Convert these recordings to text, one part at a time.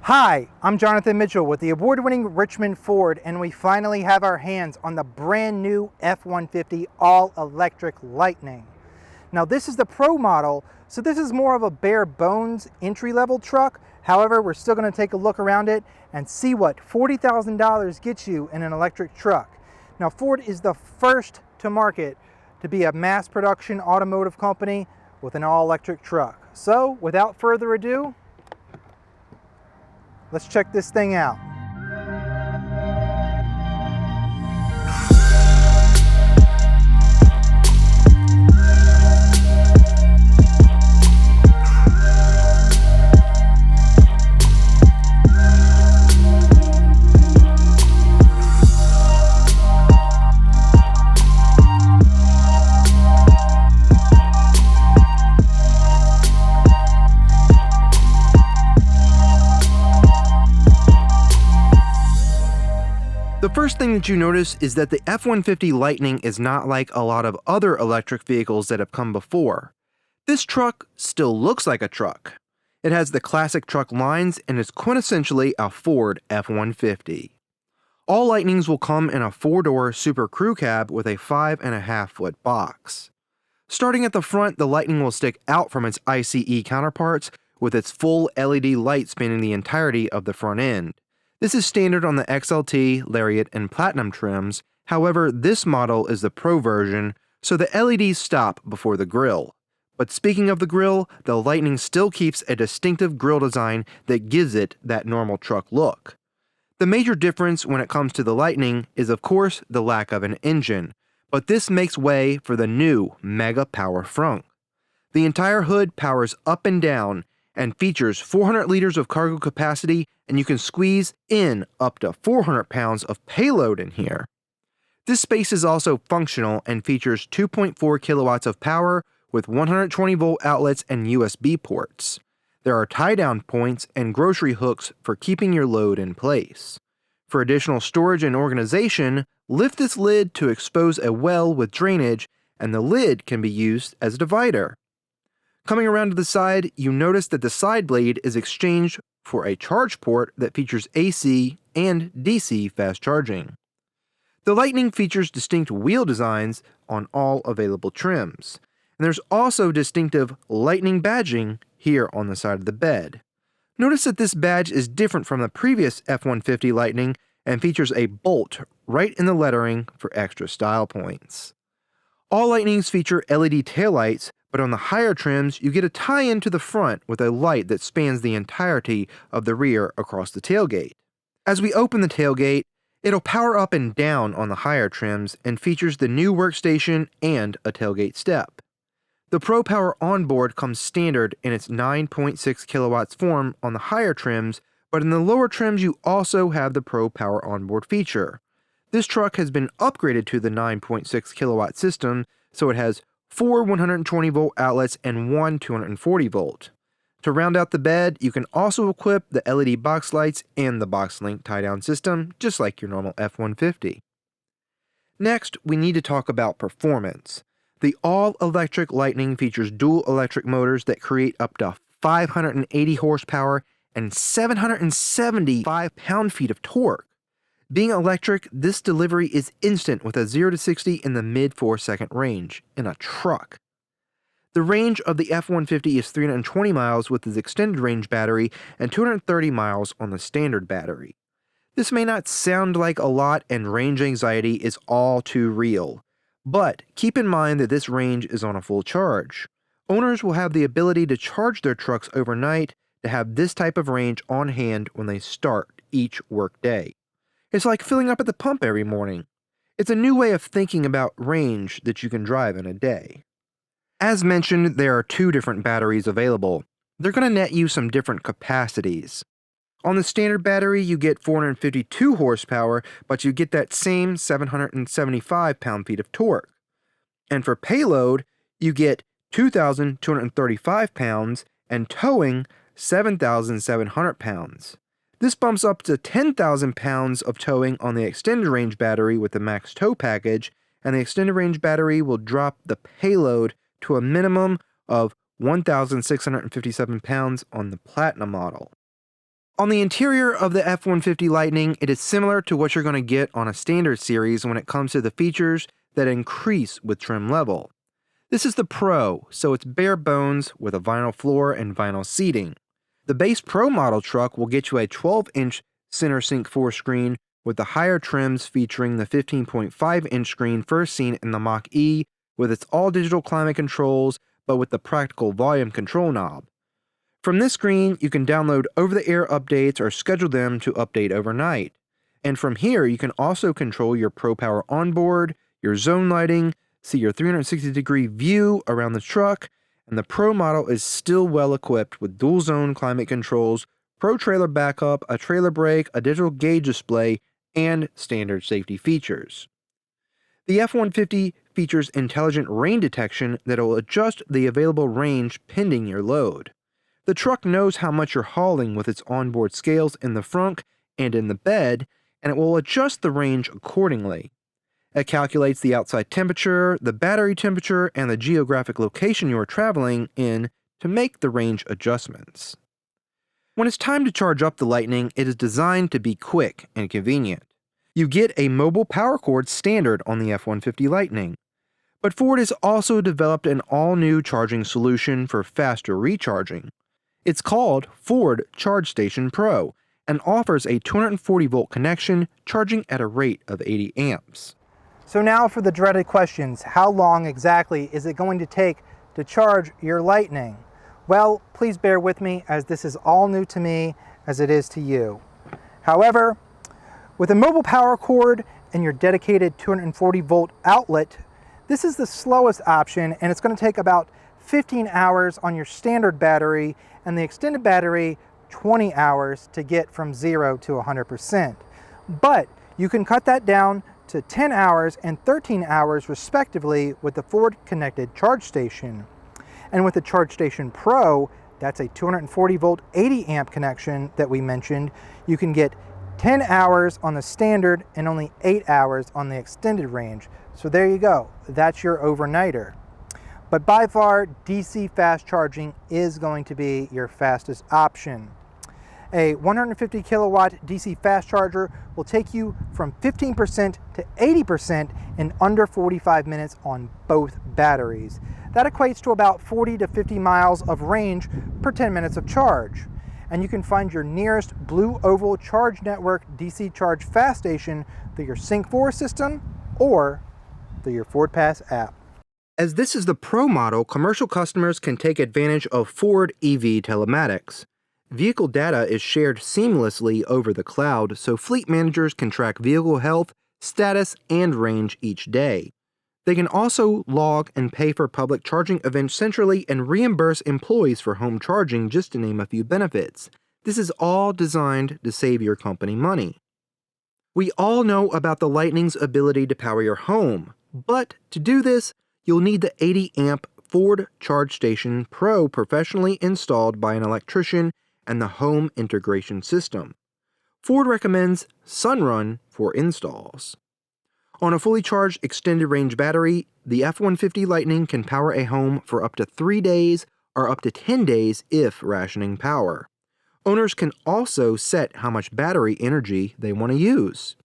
Hi, I'm Jonathan Mitchell with the award-winning Richmond Ford, and we finally have our hands on the brand new F-150 all-electric Lightning. Now this is the Pro model, so this is more of a bare bones entry-level truck. However, we're still going to take a look around it and see what $40,000 gets you in an electric truck. Now Ford is the first to market to be a mass production automotive company with an all-electric truck. So without further ado, let's check this thing out. The first thing that you notice is that the F-150 Lightning is not like a lot of other electric vehicles that have come before. This truck still looks like a truck. It has the classic truck lines and is quintessentially a Ford F-150. All Lightnings will come in a 4-door Super Crew Cab with a 5.5-foot box. Starting at the front, the Lightning will stick out from its ICE counterparts with its full LED light spanning the entirety of the front end. This is standard on the XLT, Lariat, and Platinum trims. However, this model is the Pro version, so the LEDs stop before the grille. But speaking of the grille, the Lightning still keeps a distinctive grille design that gives it that normal truck look. The major difference when it comes to the Lightning is of course the lack of an engine, but this makes way for the new Mega Power frunk. The entire hood powers up and down and features 400 liters of cargo capacity, and you can squeeze in up to 400 pounds of payload in here. This space is also functional and features 2.4 kilowatts of power with 120 volt outlets and USB ports. There are tie-down points and grocery hooks for keeping your load in place. For additional storage and organization, lift this lid to expose a well with drainage, and the lid can be used as a divider. Coming around to the side, you notice that the side blade is exchanged for a charge port that features AC and DC fast charging. The Lightning features distinct wheel designs on all available trims, and there's also distinctive Lightning badging here on the side of the bed. Notice that this badge is different from the previous F-150 Lightning and features a bolt right in the lettering for extra style points. All Lightnings feature LED taillights, but on the higher trims, you get a tie-in to the front with a light that spans the entirety of the rear across the tailgate. As we open the tailgate, it'll power up and down on the higher trims and features the new workstation and a tailgate step. The Pro Power onboard comes standard in its 9.6 kilowatts form on the higher trims, but in the lower trims you also have the Pro Power onboard feature. This truck has been upgraded to the 9.6 kilowatt system, so it has 4 120 volt outlets and 1 240 volt. To round out the bed, you can also equip the LED box lights and the box link tie-down system, just like your normal F-150. Next, we need to talk about performance. The all-electric Lightning features dual electric motors that create up to 580 horsepower and 775 pound-feet of torque. Being electric, this delivery is instant with a 0 to 60 in the mid 4-second range in a truck. The range of the F-150 is 320 miles with its extended range battery and 230 miles on the standard battery. This may not sound like a lot, and range anxiety is all too real, but keep in mind that this range is on a full charge. Owners will have the ability to charge their trucks overnight to have this type of range on hand when they start each workday. It's like filling up at the pump every morning. It's a new way of thinking about range that you can drive in a day. As mentioned, there are 2 different batteries available. They're going to net you some different capacities. On the standard battery, you get 452 horsepower, but you get that same 775 pound-feet of torque. And for payload, you get 2,235 pounds and towing 7,700 pounds. This bumps up to 10,000 pounds of towing on the extended range battery with the max tow package, and the extended range battery will drop the payload to a minimum of 1,657 pounds on the Platinum model. On the interior of the F-150 Lightning, it is similar to what you're going to get on a standard series when it comes to the features that increase with trim level. This is the Pro, so it's bare bones with a vinyl floor and vinyl seating. The base Pro model truck will get you a 12-inch center sync 4 screen with the higher trims featuring the 15.5-inch screen first seen in the Mach-E with its all-digital climate controls but with the practical volume control knob. From this screen, you can download over-the-air updates or schedule them to update overnight. And from here, you can also control your Pro Power onboard, your zone lighting, see your 360-degree view around the truck, and the Pro model is still well equipped with dual zone climate controls, Pro trailer backup, a trailer brake, a digital gauge display, and standard safety features. The F-150 features intelligent rain detection that will adjust the available range pending your load. The truck knows how much you're hauling with its onboard scales in the front and in the bed, and it will adjust the range accordingly. It calculates the outside temperature, the battery temperature, and the geographic location you are traveling in to make the range adjustments. When it's time to charge up the Lightning, it is designed to be quick and convenient. You get a mobile power cord standard on the F-150 Lightning. But Ford has also developed an all-new charging solution for faster recharging. It's called Ford Charge Station Pro and offers a 240-volt connection charging at a rate of 80 amps. So now for the dreaded questions. How long exactly is it going to take to charge your Lightning? Well, please bear with me as this is all new to me as it is to you. However, with a mobile power cord and your dedicated 240-volt outlet, this is the slowest option, and it's going to take about 15 hours on your standard battery and the extended battery 20 hours to get from 0 to 100%. But you can cut that down to 10 hours and 13 hours respectively with the Ford Connected Charge Station. And with the Charge Station Pro, that's a 240 volt 80 amp connection that we mentioned, you can get 10 hours on the standard and only 8 hours on the extended range. So there you go, that's your overnighter. But by far, DC fast charging is going to be your fastest option. A 150 kilowatt DC fast charger will take you from 15% to 80% in under 45 minutes on both batteries. That equates to about 40 to 50 miles of range per 10 minutes of charge. And you can find your nearest Blue Oval Charge Network DC Charge Fast Station through your Sync 4 system or through your Ford Pass app. As this is the Pro model, commercial customers can take advantage of Ford EV telematics. Vehicle data is shared seamlessly over the cloud, so fleet managers can track vehicle health, status, and range each day. They can also log and pay for public charging events centrally and reimburse employees for home charging, just to name a few benefits. This is all designed to save your company money. We all know about the Lightning's ability to power your home, but to do this, you'll need the 80 amp Ford Charge Station Pro professionally installed by an electrician and the home integration system. Ford recommends Sunrun for installs. On a fully charged extended range battery, the F-150 Lightning can power a home for up to 3 days or up to 10 days if rationing power. Owners can also set how much battery energy they want to use.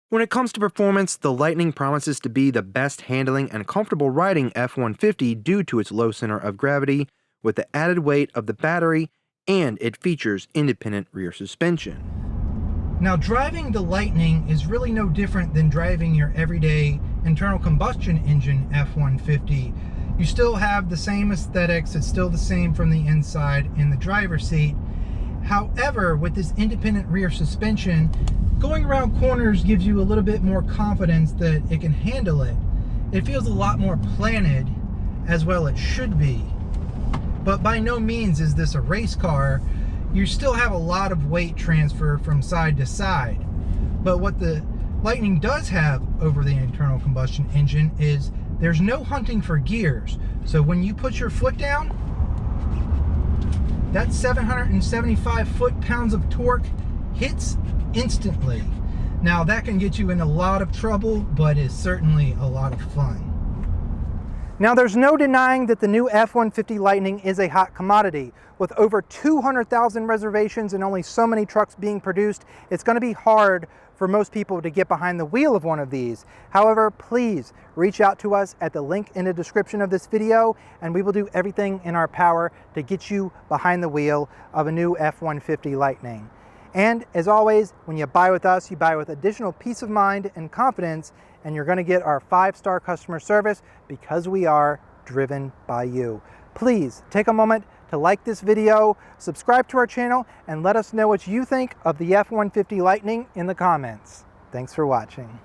When it comes to performance, the Lightning promises to be the best handling and comfortable riding F-150 due to its low center of gravity, with the added weight of the battery, and it features independent rear suspension. Now, driving the Lightning is really no different than driving your everyday internal combustion engine F-150. You still have the same aesthetics, it's still the same from the inside in the driver's seat. However, with this independent rear suspension, going around corners gives you a little bit more confidence that it can handle it. It feels a lot more planted, as well it should be. But by no means is this a race car. You still have a lot of weight transfer from side to side. But what the Lightning does have over the internal combustion engine is there's no hunting for gears. So when you put your foot down, that 775 foot-pounds of torque hits instantly. Now that can get you in a lot of trouble, but is certainly a lot of fun. Now, there's no denying that the new F-150 Lightning is a hot commodity. With over 200,000 reservations and only so many trucks being produced, it's going to be hard for most people to get behind the wheel of one of these. However, please reach out to us at the link in the description of this video, and we will do everything in our power to get you behind the wheel of a new F-150 Lightning. And as always, when you buy with us, you buy with additional peace of mind and confidence, and you're going to get our 5-star customer service because we are driven by you. Please take a moment to like this video, subscribe to our channel, and let us know what you think of the F-150 Lightning in the comments. Thanks for watching.